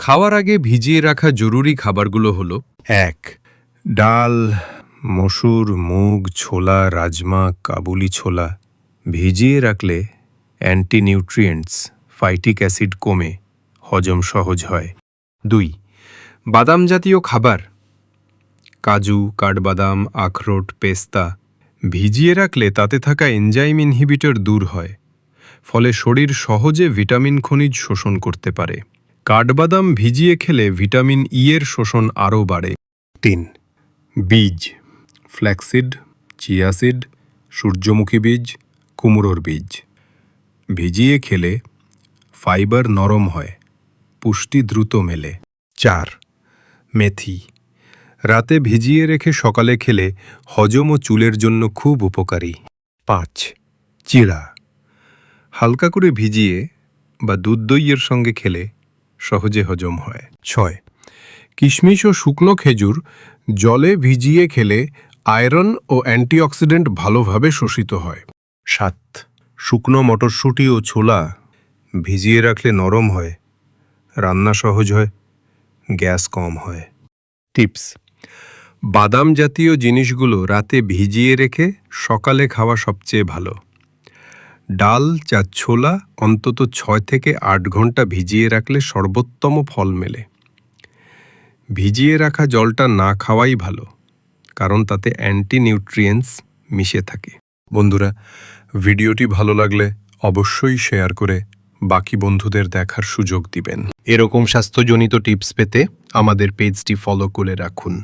খাওয়ার আগে ভিজিয়ে রাখা জরুরি খাবারগুলো হলো: ১. ডাল, মসুর, মুগ, ছোলা, রাজমা, কাবুলি ছোলা ভিজিয়ে রাখলে অ্যান্টিনিউট্রিয়েন্টস, ফাইটিক অ্যাসিড কমে হজম সহজ হয়। ২. বাদাম জাতীয় খাবার, কাজু, কাঠবাদাম, আখরোট, পেস্তা ভিজিয়ে রাখলে তাতে থাকা এনজাইম ইনহিবিটর দূর হয়, ফলে শরীর সহজে ভিটামিন খনিজ শোষণ করতে পারে। কাঠবাদাম ভিজিয়ে খেলে ভিটামিন ই এর শোষণ আরও বাড়ে। ৩. বীজ, ফ্ল্যাক্সিড, চিয়াসিড, সূর্যমুখী বীজ, কুমড়োর বীজ ভিজিয়ে খেলে ফাইবার নরম হয়, পুষ্টি দ্রুত মেলে। ৪. মেথি রাতে ভিজিয়ে রেখে সকালে খেলে হজম ও চুলের জন্য খুব উপকারী। ৫. চিড়া হালকা করে ভিজিয়ে বা দুধ দইয়ের সঙ্গে খেলে সহজে হজম হয়। ৬. কিশমিশ ও শুকনো খেজুর জলে ভিজিয়ে খেলে আয়রন ও অ্যান্টিঅক্সিডেন্ট ভালোভাবে শোষিত হয়। ৭. শুকনো মটরশুঁটি ও ছোলা ভিজিয়ে রাখলে নরম হয়, রান্না সহজ হয়, গ্যাস কম হয়। টিপস: বাদাম জাতীয় জিনিসগুলো রাতে ভিজিয়ে রেখে সকালে খাওয়া সবচেয়ে ভালো। ডাল, ছোলা অন্তত ৬ থেকে ৮ ঘন্টা ভিজিয়ে রাখলে সর্বোত্তম ফল মেলে। ভিজিয়ে রাখা জলটা না খাওয়াই ভালো, কারণ তাতে অ্যান্টিনিউট্রিয়েন্টস মিশে থাকে। বন্ধুরা, ভিডিওটি ভালো লাগলে অবশ্যই শেয়ার করে বাকি বন্ধুদের দেখার সুযোগ দিবেন। এরকম স্বাস্থ্যজনিত টিপস পেতে আমাদের পেজটি ফলো করে রাখুন।